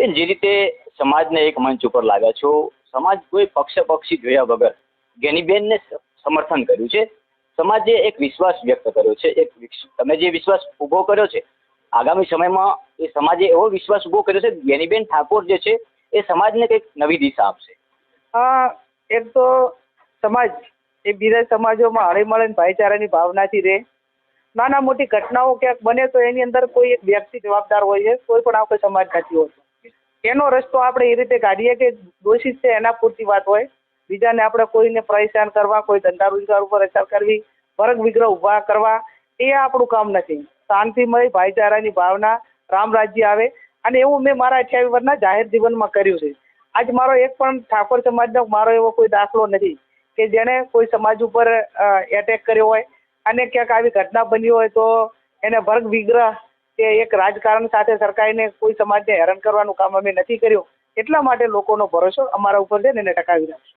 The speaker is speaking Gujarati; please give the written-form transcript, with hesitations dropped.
બેન, જે રીતે સમાજને એક મંચ ઉપર લાવ્યા છો, સમાજ કોઈ પક્ષી જોયા વગર ગેનીબેનને સમર્થન કર્યું છે. સમાજે એક વિશ્વાસ વ્યક્ત કર્યો છે. તમે જે વિશ્વાસ ઉભો કર્યો છે, આગામી સમયમાં એ સમાજે એવો વિશ્વાસ ઉભો કર્યો છે ગેનીબેન ઠાકોર જે છે એ સમાજને કંઈક નવી દિશા આપશે. એક તો સમાજ એ બીજા સમાજોમાં હળી મળીને ભાઈચારાની ભાવનાથી રહે. નાના મોટી ઘટનાઓ ક્યાંક બને તો એની અંદર કોઈ એક વ્યક્તિ જવાબદાર હોય છે, કોઈ પણ આપણે સમાજ નથી હોતો. એનો રસ્તો આપણે એ રીતે કાઢીએ કે દોષિત છે એના પૂરતી વાત હોય, બીજાને આપણે કોઈને પરેશાન કરવા, કોઈ ધંધા રોજગાર ઉપર અસર કરવી, વર્ગ વિગ્રહ ઉભા કરવા, એ આપણું કામ નથી. શાંતિમય ભાઈચારાની ભાવના, રામ રાજ્ય આવે, અને એવું મેં મારા 28 વર્ષના જાહેર જીવનમાં કર્યું છે. આજ મારો એક પણ ઠાકોર સમાજનો મારો એવો કોઈ દાખલો નથી કે જેને કોઈ સમાજ ઉપર એટેક કર્યો હોય અને ક્યાંક આવી ઘટના બની હોય તો એને વર્ગ વિગ્રહ કે એક રાજકારણ સાથે સરકારને કોઈ સમાજને હેરાન કરવાનું કામ અમે નથી કર્યું. એટલા માટે લોકોનો ભરોસો અમારા ઉપર છે ને એને ટકાવી રાખશું.